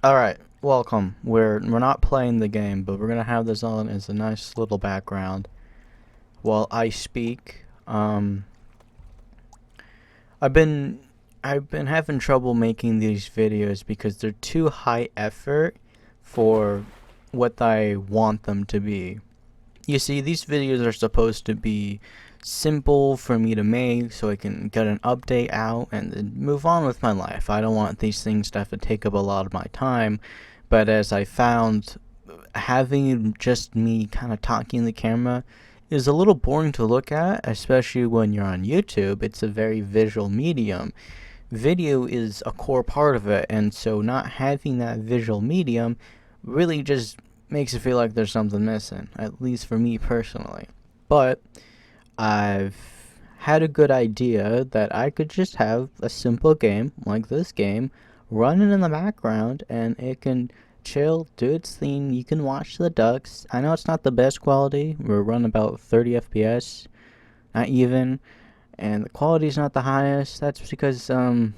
Alright, welcome. We're not playing the game, but we're gonna have this on as a nice little background while I speak. I've been having trouble making these videos because they're too high effort for what I want them to be. You see, these videos are supposed to be simple for me to make so I can get an update out and then move on with my life. I don't want these things to have to take up a lot of my time, but as I found, having just me kind of talking in the camera is a little boring to look at, especially when you're on YouTube. It's a very visual medium. Video is a core part of it, and so not having that visual medium really just makes it feel like there's something missing, at least for me personally. But I've had a good idea that I could just have a simple game like this game running in the background and it can chill, do its thing. You can watch the ducks. I know it's not the best quality. We're running about 30 FPS, not even, and the quality's not the highest. That's because well,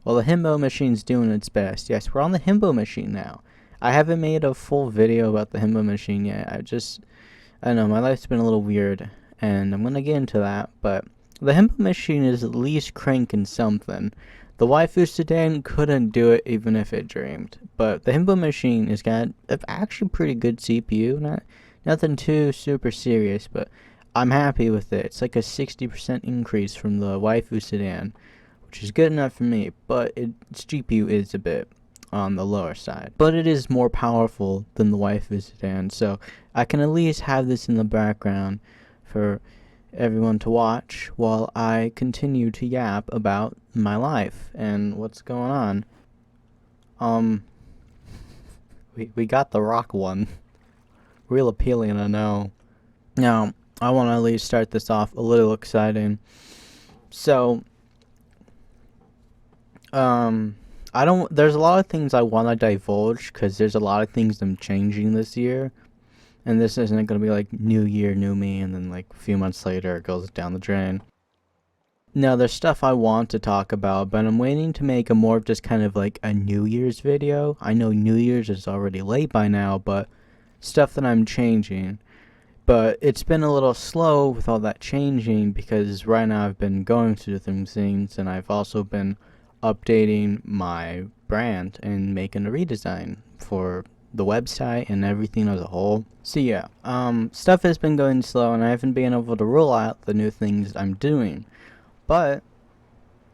the himbo machine's doing its best. Yes, we're on the himbo machine now. I haven't made a full video about the himbo machine yet. I don't know, my life's been a little weird, and I'm gonna get into that, but the himbo machine is at least cranking something. The waifu sedan couldn't do it even if it dreamed, but the himbo machine has got actually pretty good CPU, nothing too super serious, but I'm happy with it. It's like a 60% increase from the waifu sedan, which is good enough for me, but its GPU is a bit on the lower side, but it is more powerful than the waifu sedan, so I can at least have this in the background for everyone to watch while I continue to yap about my life and what's going on. We got the rock one. Real appealing, I know. Now, I want to at least start this off a little exciting. So, there's a lot of things I want to divulge because there's a lot of things I'm changing this year. And this isn't going to be like new year, new me, and then like a few months later it goes down the drain. Now, there's stuff I want to talk about, but I'm waiting to make a more of just kind of like a New Year's video. I know New Year's is already late by now, but stuff that I'm changing. But it's been a little slow with all that changing because right now I've been going through some things, and I've also been updating my brand and making a redesign for the website and everything as a whole. So yeah, stuff has been going slow and I haven't been able to roll out the new things I'm doing. But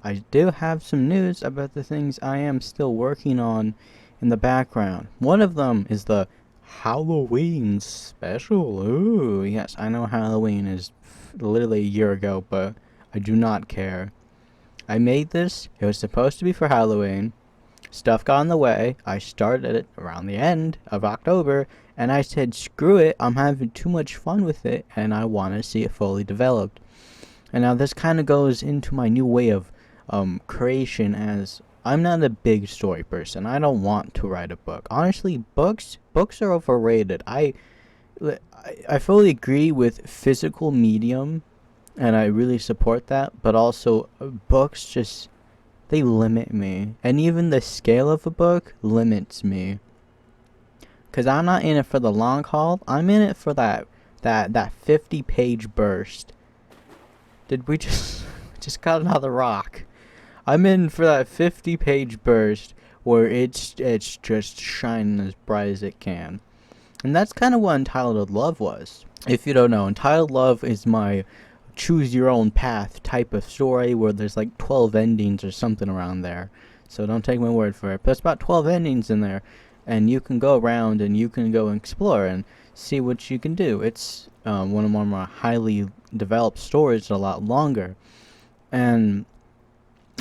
I do have some news about the things I am still working on in the background. One of them is the Halloween special. Ooh, yes, I know Halloween is literally a year ago, but I do not care. I made this, it was supposed to be for Halloween. Stuff got in the way. I started it around the end of October, and I said, screw it, I'm having too much fun with it, and I want to see it fully developed. And now this kind of goes into my new way of creation, as I'm not a big story person. I don't want to write a book. Honestly, books are overrated. I fully agree with physical medium, and I really support that, but also books just, they limit me. And even the scale of a book limits me. Because I'm not in it for the long haul. I'm in it for that 50-page burst. Did we just got another rock? I'm in for that 50-page burst where it's just shining as bright as it can. And that's kind of what Entitled Love was. If you don't know, Entitled Love is my choose your own path type of story where there's like 12 endings or something around there. So don't take my word for it. But there's about 12 endings in there, and you can go around and you can go explore and see what you can do. It's one of my more highly developed stories, a lot longer. And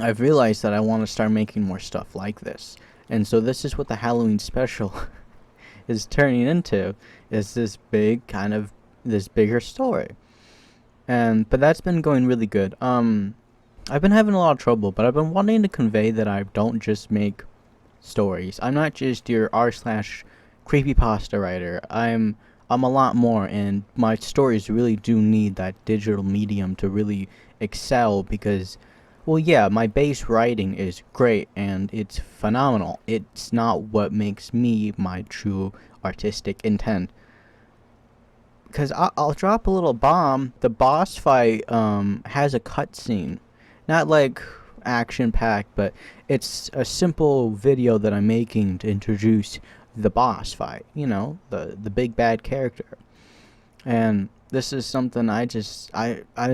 I've realized that I want to start making more stuff like this. And so this is what the Halloween special is turning into, is this bigger story. But that's been going really good. I've been having a lot of trouble, but I've been wanting to convey that I don't just make stories. I'm not just your r/creepypasta writer. I'm a lot more, and my stories really do need that digital medium to really excel, because Well, yeah, my base writing is great and it's phenomenal. It's not what makes me my true artistic intent. Because I'll drop a little bomb. The boss fight has a cutscene, not like action packed, but it's a simple video that I'm making to introduce the boss fight. You know, the big bad character. And this is something it's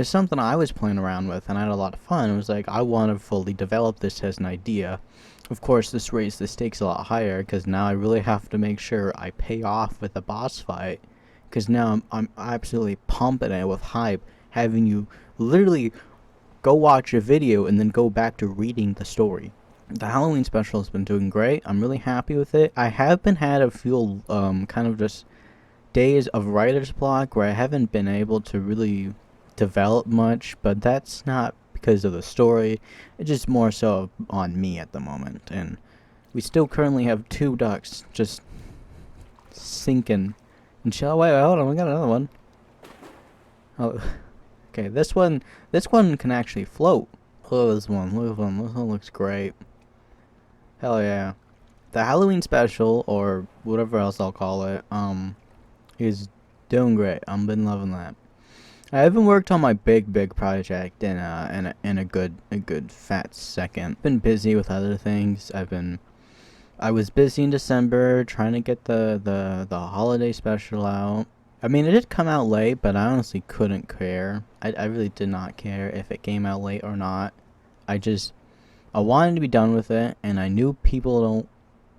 something I was playing around with, and I had a lot of fun. It was like I want to fully develop this as an idea. Of course, this raised the stakes a lot higher because now I really have to make sure I pay off with the boss fight. Because now I'm absolutely pumping it with hype, having you literally go watch a video and then go back to reading the story. The Halloween special has been doing great. I'm really happy with it. I have been had a few kind of just days of writer's block where I haven't been able to really develop much, but that's not because of the story. It's just more so on me at the moment. And we still currently have 2 ducks just sinking. And wait, hold on, we got another one. Oh, okay, this one can actually float. Look at this one, look at this one. This one looks great. Hell yeah. The Halloween special, or whatever else I'll call it, is doing great. I've been loving that. I haven't worked on my big project in a good fat second. Been busy with other things. I was busy in December trying to get the holiday special out. I mean, it did come out late, but I honestly couldn't care. I really did not care if it came out late or not. I wanted to be done with it, and I knew people don't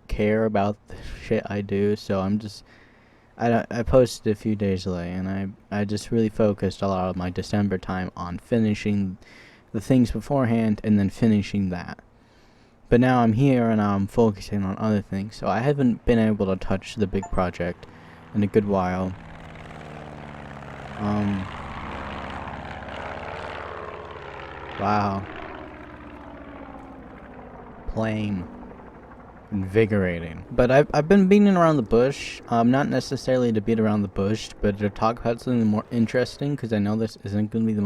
care about the shit I do, so I posted a few days late, and I just really focused a lot of my December time on finishing the things beforehand and then finishing that. But now I'm here and I'm focusing on other things, so I haven't been able to touch the big project in a good while. Wow. Plain. Invigorating. But I've been beating around the bush, not necessarily to beat around the bush, but to talk about something more interesting, because I know this isn't going to be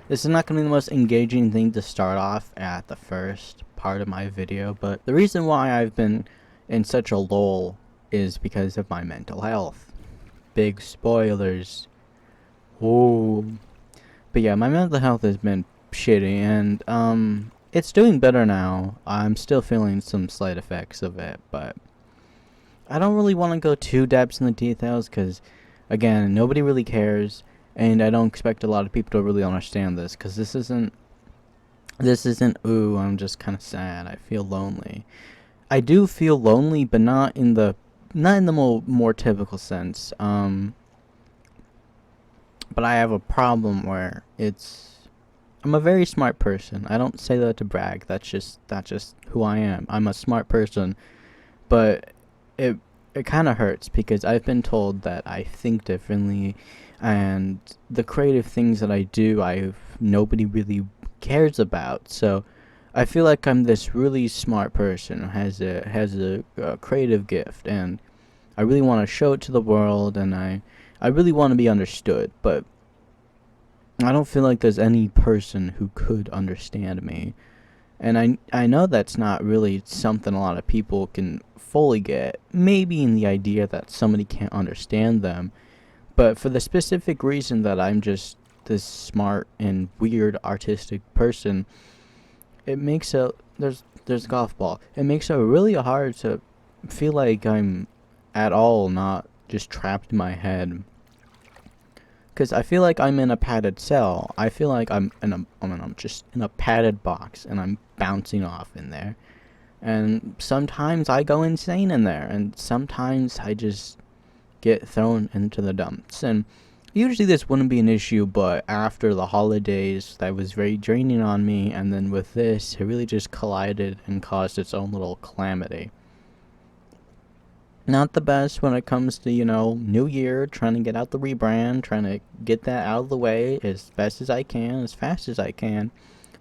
this is not going to be the most engaging thing to start off at the first part of my video, but the reason why I've been in such a lull is because of my mental health. Big spoilers. Ooh. But yeah, my mental health has been shitty, and it's doing better now. I'm still feeling some slight effects of it, but I don't really want to go too depths in the details because, again, nobody really cares, and I don't expect a lot of people to really understand this because this isn't, ooh, I'm just kind of sad. I feel lonely. I do feel lonely, but not in the more typical sense. But I have a problem where I'm a very smart person. I don't say that to brag. That's just who I am. I'm a smart person, but it kind of hurts because I've been told that I think differently, and the creative things that I do, nobody really cares about. So I feel like I'm this really smart person who has a creative gift, and I really want to show it to the world, and I really want to be understood, but I don't feel like there's any person who could understand me. And I know that's not really something a lot of people can fully get. Maybe in the idea that somebody can't understand them. But for the specific reason that I'm just this smart and weird artistic person, it makes there's a golf ball. It makes it really hard to feel like I'm at all not just trapped in my head. Because I feel like I'm in a padded cell. I feel like I'm just in a padded box and I'm bouncing off in there. And sometimes I go insane in there, and sometimes I just get thrown into the dumps. And usually this wouldn't be an issue, but after the holidays, that was very draining on me, and then with this, it really just collided and caused its own little calamity. Not the best when it comes to, New Year, trying to get out the rebrand, trying to get that out of the way as best as I can, as fast as I can,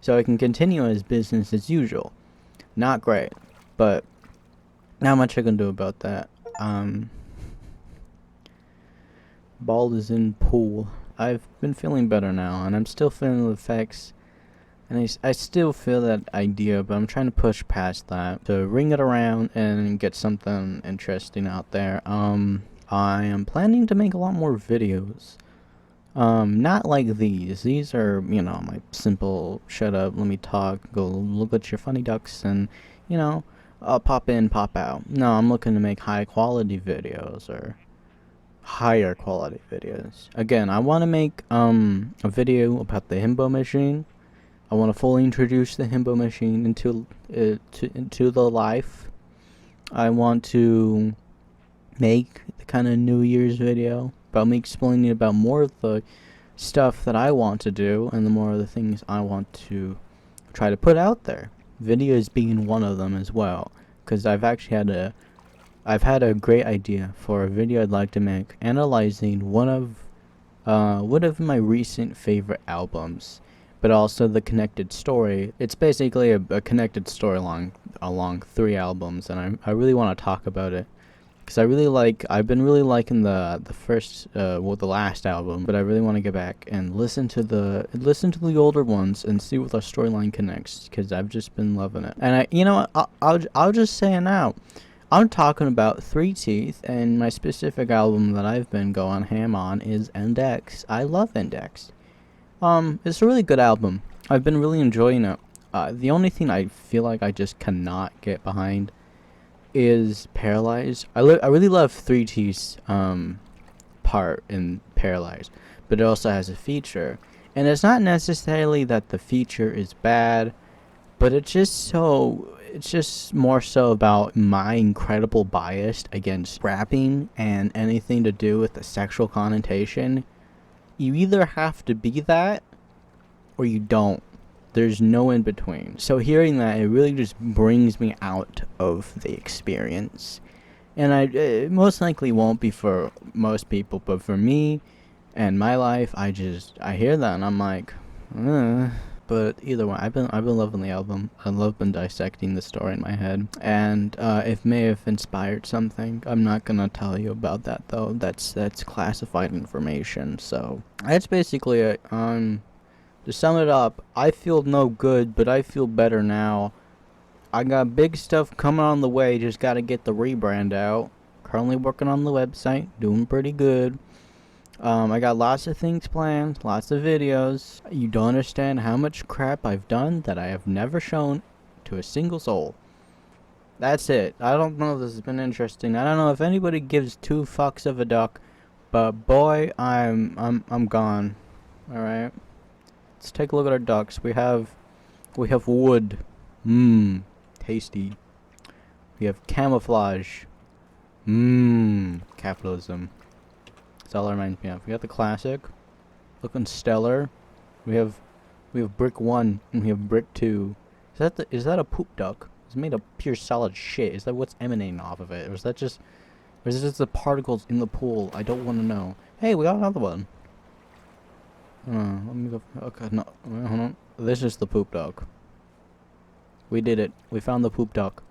so I can continue as business as usual. Not great, but not much I can do about that. Ball is in pool. I've been feeling better now, and I'm still feeling the effects And I still feel that idea, but I'm trying to push past that to ring it around and get something interesting out there. I am planning to make a lot more videos. Not like these. These are, you know, my simple shut up, let me talk, go look at your funny ducks, and, you know, pop in, pop out. No, I'm looking to make high quality videos, or higher quality videos. Again, I want to make, a video about the himbo machine. I want to fully introduce the himbo machine into the life. I want to make the kind of New Year's video about me explaining about more of the stuff that I want to do and the more of the things I want to try to put out there. Videos being one of them as well, because I've had a great idea for a video I'd like to make analyzing one of my recent favorite albums, but also the connected story. It's basically a connected story along 3 albums, and I really want to talk about it. Because I've been really liking the first, the last album, but I really want to get back and listen to the older ones and see what the storyline connects. Because I've just been loving it, and I'll just say it now. I'm talking about Three Teeth, and my specific album that I've been going ham on is Index. I love Index. It's a really good album. I've been really enjoying it. The only thing I feel like I just cannot get behind is Paralyzed. I really love 3T's part in Paralyzed, but it also has a feature, and it's not necessarily that the feature is bad, but it's just more so about my incredible bias against rapping and anything to do with the sexual connotation. You either have to be that or you don't. There's no in between. So hearing that, it really just brings me out of the experience. And it most likely won't be for most people, but for me and my life, I hear that and I'm like, But either way, I've been loving the album. I love been dissecting the story in my head, and it may have inspired something. I'm not gonna tell you about that though. That's classified information. So that's basically it. To sum it up, I feel no good, but I feel better now. I got big stuff coming on the way, just gotta get the rebrand out. Currently working on the website, doing pretty good. I got lots of things planned, lots of videos. You don't understand how much crap I've done that I have never shown to a single soul. That's it. I don't know if this has been interesting. I don't know if anybody gives 2 fucks of a duck, but boy, I'm gone. Alright. Let's take a look at our ducks. We have wood. Tasty. We have camouflage. Capitalism. That's all it reminds me of. We got the classic. Looking stellar. We have brick 1 and we have brick 2. Is that a poop duck? It's made of pure solid shit. Is that what's emanating off of it? Or is it just the particles in the pool? I don't want to know. Hey, we got another one. Let me go. Okay, no. Hold on. This is the poop duck. We did it. We found the poop duck.